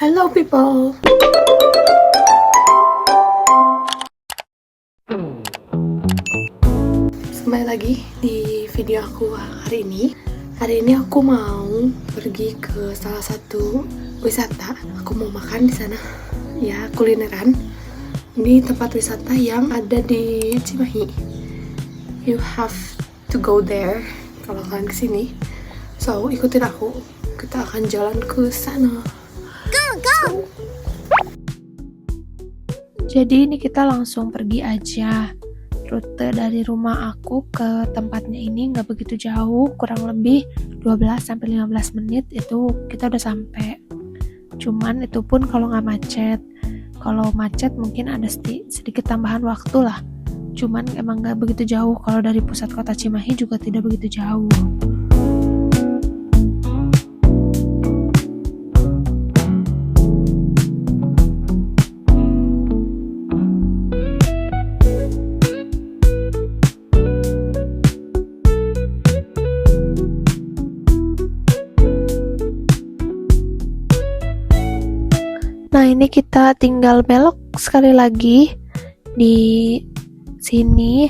Hello people. Kembali lagi di video aku hari ini. Hari ini aku mau pergi ke salah satu wisata. Aku mau makan di sana. Ya, kulineran. Ini tempat wisata yang ada di Cimahi. You have to go there kalau kalian kesini. So, ikutin aku. Kita akan jalan ke sana. Go! Jadi ini kita langsung pergi aja. Rute dari rumah aku ke tempatnya ini nggak begitu jauh, kurang lebih 12-15 menit itu kita udah sampai. Cuman itu pun kalau nggak macet. Kalau macet mungkin ada sedikit tambahan waktu lah. Cuman emang nggak begitu jauh. Kalau dari pusat kota Cimahi juga tidak begitu jauh. Nah, ini kita tinggal belok sekali lagi di sini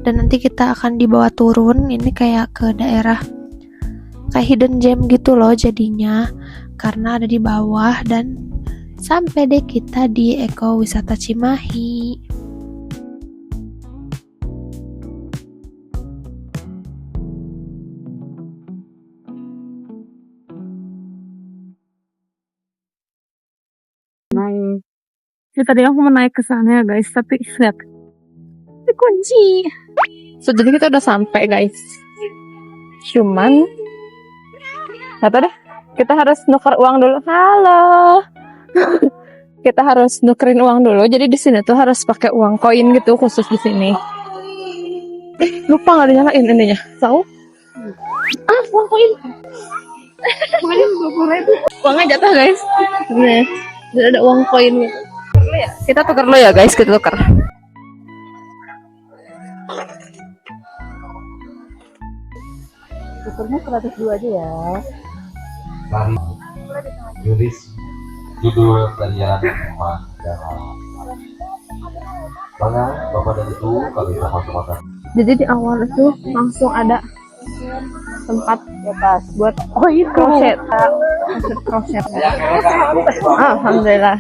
dan nanti kita akan dibawa turun. Ini kayak ke daerah kayak hidden gem gitu loh jadinya, karena ada di bawah, dan sampai deh kita di Eko Wisata Cimahi. Naik. Ya, tadi aku mau naik ke sana ya guys, tapi lihat dikunci. So, jadi kita udah sampai guys. Cuman nggak tahu deh, kita harus nuker uang dulu. Halo. Kita harus nukerin uang dulu. Jadi di sini tuh harus pakai uang koin gitu khusus di sini. Lupa nggak dinyalain ininya. Tahu? Uang koin. Uangnya jatuh guys. Nih. Ada uang koin gitu. Kita tukar dulu ya guys, kita tukar. Tukarnya 102 aja ya. Mari tulis judul kalian rumah dan mana Bapak dan Ibu kami sama-sama. Jadi di awal itu langsung ada tempat di atas buat crochet. Crochet. Alhamdulillah.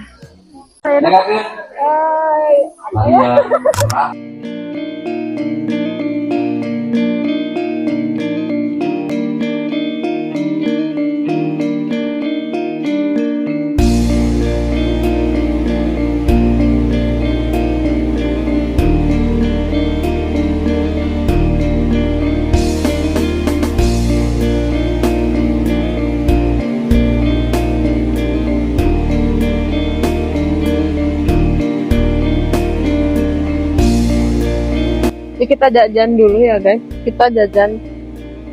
Jadi kita jajan dulu ya guys. Kita jajan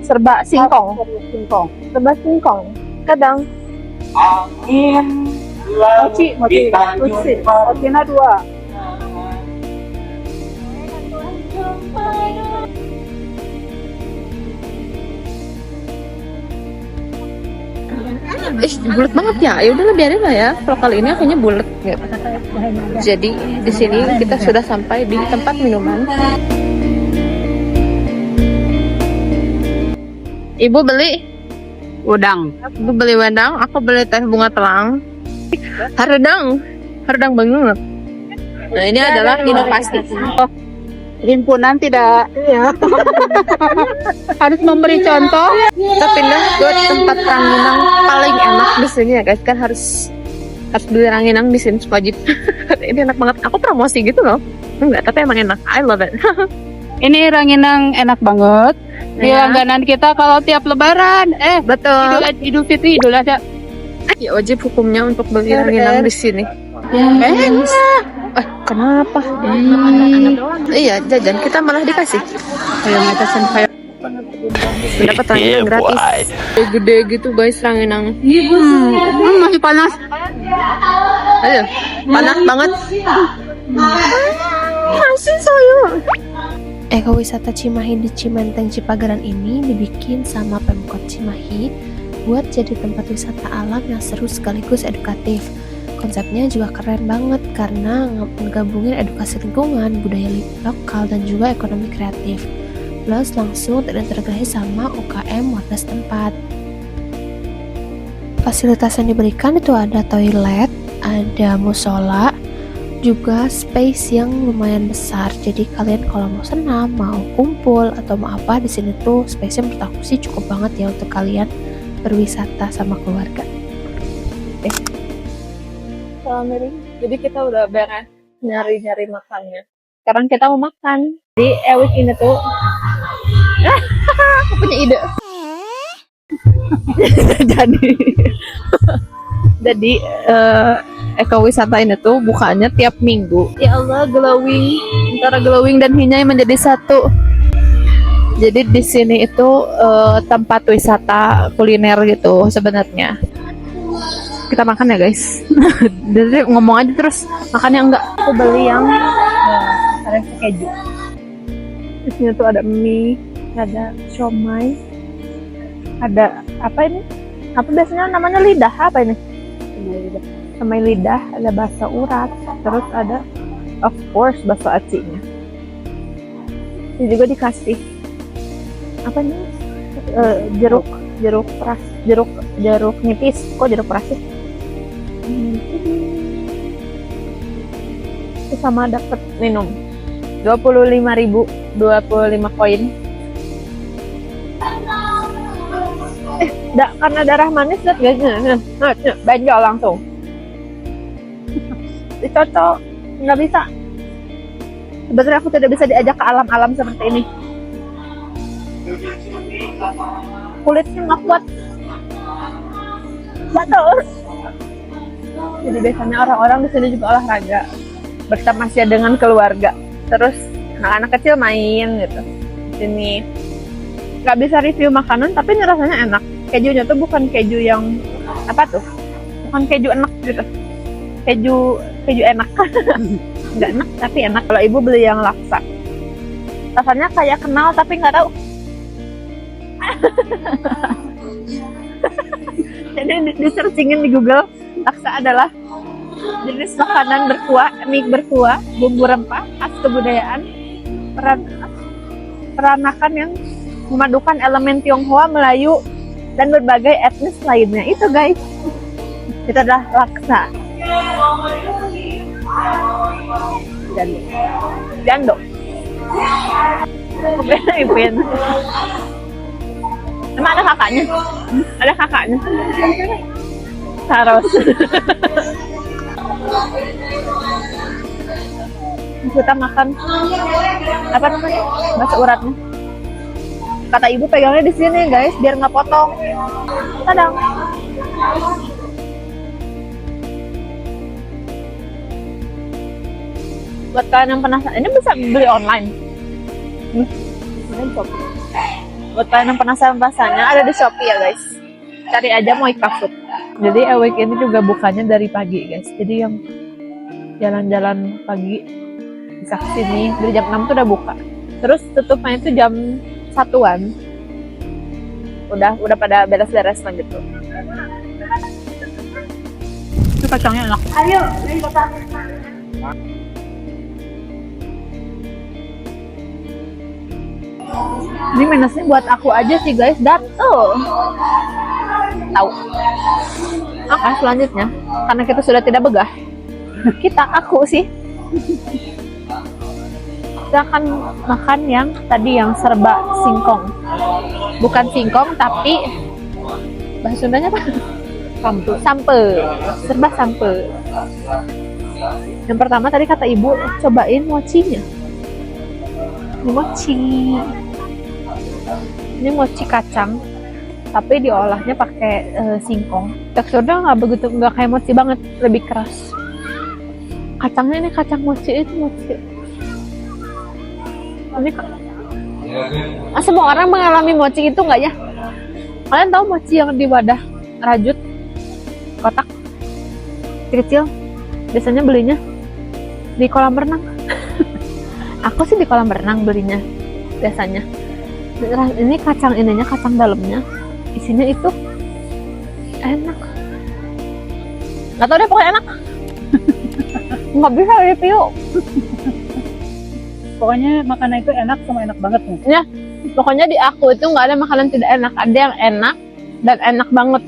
serba singkong. Serba singkong. Kadang Angin mochi na 2. Bulat banget ya. Ya udahlah biarin lah ya. Kalau kali ini akunya bulat gitu. Jadi di sini kita sudah sampai di tempat minuman. Ibu beli udang. Ibu beli wedang, aku beli teh bunga telang. Haredang banget. Nah, ini adalah inovasi. Oh, himpunan tidak ya. Harus memberi contoh. Kita pindah ke tempat ranginang paling enak di sini ya guys. Kan harus beli ranginang di sini wajib. Ini enak banget. Aku promosi gitu loh. Enggak, tapi emang enak. I love it. Ini ranginang enak banget. Di langganan kita kalau tiap lebaran. Betul. Idul Fitri, Idul Adha. Ya wajib hukumnya untuk beli ranginang di sini. Kenapa? Iya, jajan kita malah dikasih. Kayak ngatasin kayak mendapat ranginang gratis. Gede gitu guys ranginang. Masih panas. Ayo, panas banget. Masih sayang. Eko Wisata Cimahi di Cimenteng Cipageran ini dibikin sama Pemkot Cimahi dibuat jadi tempat wisata alam yang seru sekaligus edukatif. Konsepnya juga keren banget karena menggabungin edukasi lingkungan, budaya lokal, dan juga ekonomi kreatif. Plus langsung terintegrasi sama UKM warga setempat. Fasilitas yang diberikan itu ada toilet, ada musola, juga space yang lumayan besar. Jadi kalian kalau mau senam, mau kumpul atau mau apa di sini tuh space-nya menurut aku sih cukup banget ya untuk kalian berwisata sama keluarga. Jadi kita udah beres nyari-nyari makannya. Sekarang kita mau makan. Di Ewik ini tuh aku punya ide. jadi ekowisata ini tuh bukanya tiap minggu. Ya Allah, glowing antara glowing dan hinyai menjadi satu. Jadi di sini itu tempat wisata kuliner gitu sebenarnya. Kita makan ya guys. Jadi ngomong aja terus makannya enggak. Aku beli yang ada keju. Di sini tuh ada mie, ada siomay, ada apa ini? Apa biasanya namanya lidah? Apa ini? Siomay lidah, ada bakso urat, terus ada of course bakso acinya. Ini juga dikasih apa nih? Jeruk nipis. Kok jeruk peras sih? Itu sama dapat minum 25.000, 25 koin. Karena darah manis lihat guys, benjol langsung. Dicocok, nggak bisa. Sebenarnya aku tidak bisa diajak ke alam-alam seperti ini. Kulitnya nggak kuat. Betul. Jadi biasanya orang-orang di sini juga olahraga bertamasya dengan keluarga. Terus anak-anak kecil main gitu. Di sini nggak bisa review makanan, tapi rasanya enak. Kejunya tuh bukan keju yang apa tuh? Bukan keju enak gitu. Keju enak. Nggak enak tapi enak. Kalau ibu beli yang laksa, rasanya kayak kenal tapi nggak tahu. Jadi di searchingin di Google, laksa adalah jenis makanan berkuah, mie berkuah, bumbu rempah, khas kebudayaan, peranakan yang memadukan elemen Tionghoa, Melayu, dan berbagai etnis lainnya. Itu guys, itu adalah laksa. Jando. Ipin. Emang ada kakaknya? Ada kakaknya. Saros. Kita makan apa namanya? Bakso uratnya. Kata ibu pegangnya di sini guys, biar nggak potong. Tadang. Buat kalian yang penasaran, ini bisa beli online. Buat kalian yang penasaran rasanya, ada di Shopee ya guys. Cari aja Moika Food. Jadi Ewik ini juga bukanya dari pagi guys. Jadi yang jalan-jalan pagi bisa kesini dari jam 6 tuh udah buka. Terus tutupnya itu jam 1-an. Udah pada beres-beres lah gitu. Itu kacangnya enak. Ayo, ini kota. Ini minusnya buat aku aja sih guys, tahu. Oke, selanjutnya karena kita sudah tidak begah, aku sih kita akan makan yang tadi yang serba singkong, bukan singkong tapi bahasa Sundanya apa? Sampe, serba sampe. Yang pertama tadi kata ibu cobain mochinya. Ini mochi kacang, tapi diolahnya pakai singkong. Teksturnya nggak kayak mochi banget, lebih keras. Kacangnya ini kacang mochi itu mochi. Ini semua orang mengalami mochi itu nggak ya? Kalian tahu mochi yang di wadah rajut kotak kecil? Biasanya belinya di kolam renang. Aku sih di kolam renang belinya biasanya. Ini kacang ininya, kacang dalamnya isinya itu Nggak tahu deh, pokoknya enak. Nggak bisa review. Pokoknya makanan itu enak sama enak banget nih. Ya, pokoknya di aku itu nggak ada makanan tidak enak. Ada yang enak dan enak banget.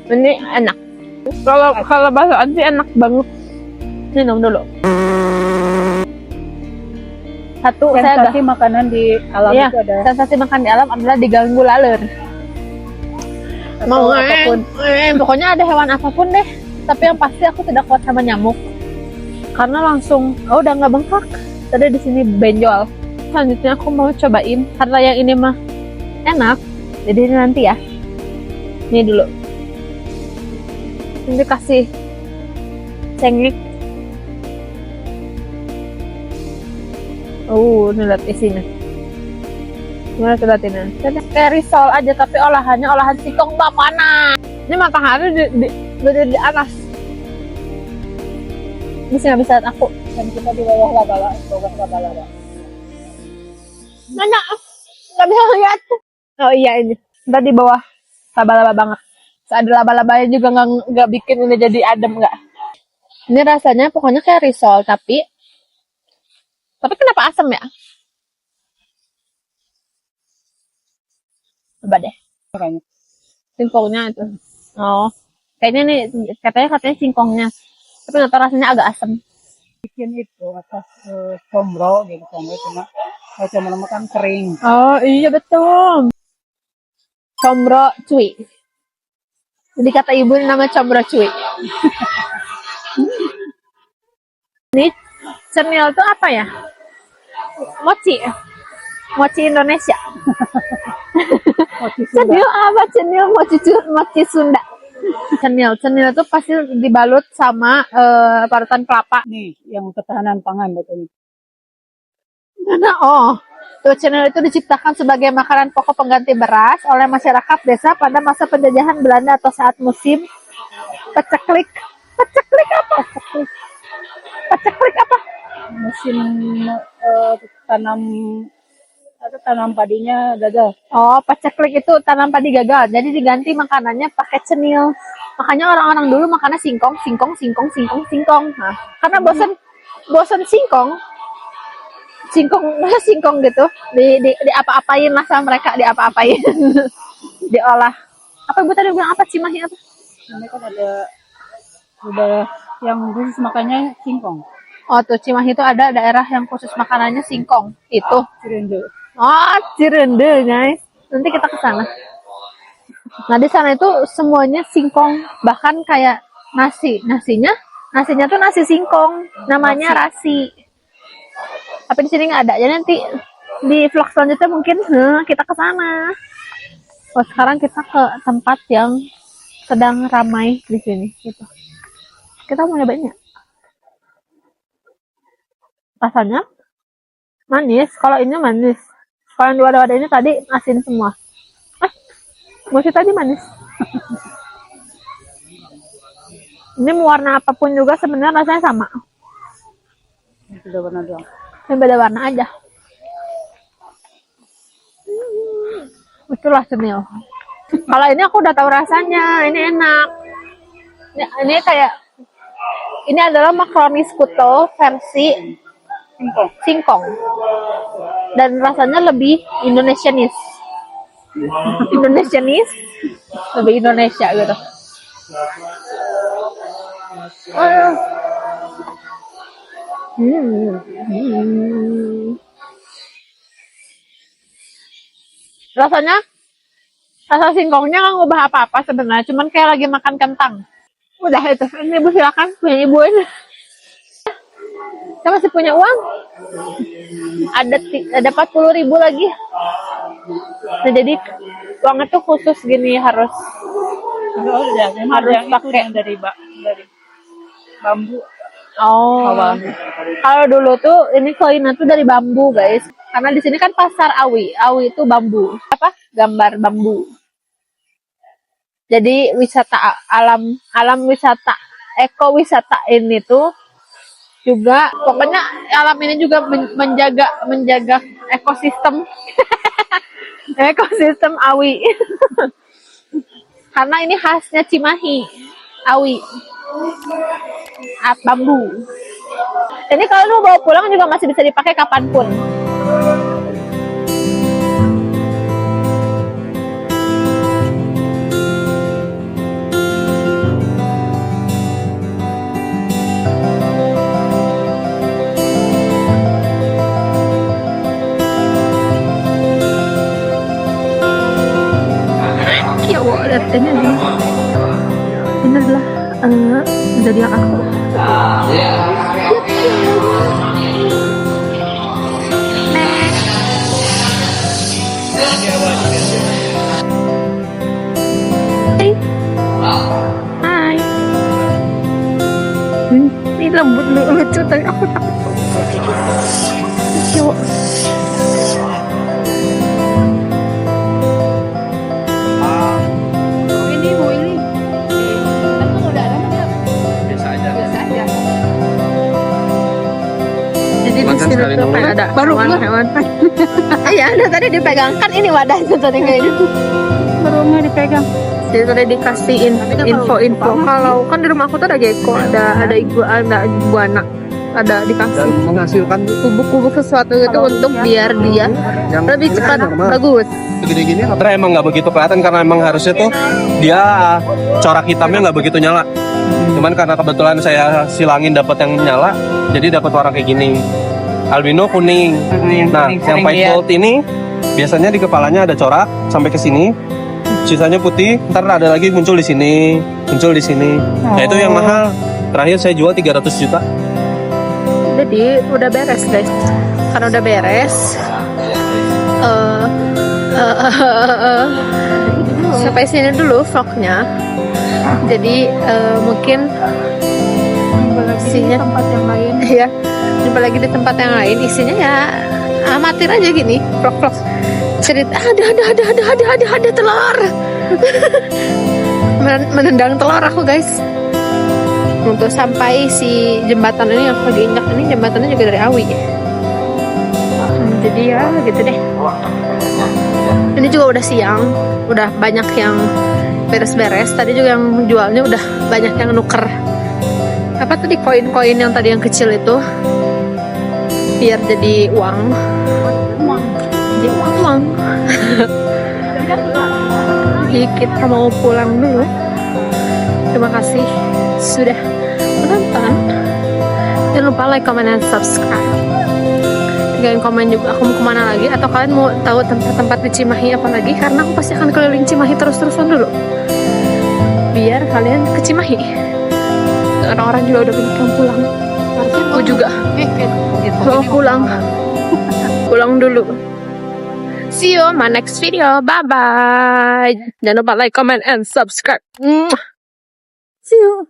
Ini enak. Kalau bahasa sih enak banget. Minum dulu. Satu, saya Sensasi makanan di alam iya, itu ada sensasi makan di alam adalah diganggu laler. Mau apapun. pokoknya ada hewan apapun deh. Tapi yang pasti aku tidak kuat sama nyamuk. Karena langsung, oh udah nggak bengkak. Tadi di sini benjol. Selanjutnya aku mau cobain karena yang ini mah enak. Jadi ini nanti ya. Ini dulu. Nanti kasih cengek. Ini lihat isinya. Gimana coba ini? Kayak risol aja tapi olahannya olahan singkong mana? Ini matahari di atas. Bisa nggak bisa lihat aku? Dan kita di bawah laba-laba. Nggak bisa lihat. Oh iya ini. Ntar di bawah laba-laba banget. Ada laba-labanya juga nggak bikin ini jadi adem nggak. Ini rasanya pokoknya kayak risol tapi kenapa asam ya? Coba deh. Makanya. Singkongnya itu. Oh, kayaknya nih katanya singkongnya. Tapi nggak tahu rasanya agak asam. Bikin itu atas combro gitu, combro cuma kalau combro makan kering. Oh iya betul. Combro cuy. Jadi kata ibu ini nama combro cuy. Ini cenil tuh apa ya? Mochi Indonesia. Cenil apa? Cenil mochi Sunda. Cenil itu pasti dibalut sama parutan kelapa. Nih, yang ketahanan pangan betul. Tuh cenil itu diciptakan sebagai makanan pokok pengganti beras oleh masyarakat desa pada masa penjajahan Belanda atau saat musim paceklik. Paceklik apa? Musim tanam padinya gagal. Oh, paceklik itu tanam padi gagal. Jadi diganti makanannya pakai cenil. Makanya orang-orang dulu makannya singkong. Nah, karena bosan singkong gitu. Di apa-apain lah sama mereka, diapa-apain. Diolah. Apa ibu tadi bilang apa? Cimahi apa? Ini kan udah yang khusus makannya singkong. Oh, tuh Cimahi itu ada daerah yang khusus makanannya singkong. Itu. Cirende. Oh, Cirende, guys. Nanti kita ke sana. Nah, di sana itu semuanya singkong, bahkan kayak nasinya tuh nasi singkong, namanya rasi. Tapi di sini nggak ada. Jadi nanti di vlog selanjutnya mungkin kita ke sana. Oh, sekarang kita ke tempat yang sedang ramai di sini gitu. Kita mau nyobain ya? Rasanya manis. Kalau ini manis. Kalau yang dua-dua ini tadi asin semua. Mochi tadi manis. Ini warna apapun juga sebenarnya rasanya sama. Sudah warna doang. Yang beda warna aja. Itulah cenil. Kalau ini aku udah tahu rasanya. Ini enak. Ini kayak ini adalah makaroni skuto versi singkong. Dan rasanya lebih Indonesianis. Lebih Indonesia gitu. Rasa singkongnya nggak ngubah apa-apa sebenarnya, cuman kayak lagi makan kentang. Udah itu, ini ibu silakan punya ibu ini. Saya masih punya uang. Ada 40.000 lagi. Nah, jadi uang itu khusus gini harus pakai dari bambu. Oh. Kalau dulu tuh ini koinnya tuh dari bambu, guys. Karena di sini kan pasar Awi. Awi itu bambu. Apa? Gambar bambu. Jadi wisata alam wisata, ekowisata ini tuh juga pokoknya alam ini juga menjaga ekosistem. Ekosistem Awi. Karena ini khasnya Cimahi, Awi. Art bambu. Ini kalau lu bawa pulang juga masih bisa dipakai kapanpun. Ya Allah, lihat ini adalah zodiak aku. Hai. Ini lembut lucu tapi aku takut. Yuk. Ini Bu ini. Kamu udah ada nggak? Biasa aja. Jadi di sini tuh kayak ada hewan-hewan. Iya, ada tadi dipegangkan ini wadah tadi kayak gitu. Baru mau dipegang. Jadi tadi dikasih info-info kalau kan di rumah aku tuh ada gecko, ada iguana, ada dikasih Menghasilkan kubuk-kubuk sesuatu gitu untuk biar dia lebih cepat bagus. Gini-gini sebenarnya emang nggak begitu kelihatan karena emang harusnya tuh dia corak hitamnya nggak begitu nyala. Cuman karena kebetulan saya silangin dapat yang nyala, jadi dapat warna kayak gini. Albino kuning. Nah, yang white gold ini biasanya di kepalanya ada corak sampai ke sini. Sisanya putih, ntar ada lagi muncul di sini, muncul di sini. Nah, itu yang mahal. Terakhir saya jual 300 juta. Jadi udah beres guys. Karena udah beres. Sampai sini dulu vlognya. Jadi mungkin isinya tempat yang lain. Ya, jumpa lagi di tempat yang lain. Isinya ya amatir aja gini, vlog-vlog cerita. Ada telur. Menendang telur aku guys. Untuk sampai si jembatan ini yang aku diinjak ini, jembatannya juga dari Awi. Jadi ya gitu deh. Ini juga udah siang, udah banyak yang beres-beres. Tadi juga yang jualnya udah banyak yang nuker. Apa tadi koin-koin yang tadi yang kecil itu, biar jadi uang. Jadi uang. Jadi kita mau pulang dulu. Terima kasih sudah menonton. Jangan lupa like, comment, dan subscribe. Tinggalin komen juga aku mau kemana lagi, atau kalian mau tahu tempat-tempat di Cimahi apa lagi, karena aku pasti akan keliling Cimahi terus-terusan dulu biar kalian ke Cimahi. Orang-orang juga udah banyak yang pulang. Aku juga mau pulang dulu. See you on my next video. Bye-bye. Jangan lupa like, comment, and subscribe. See you.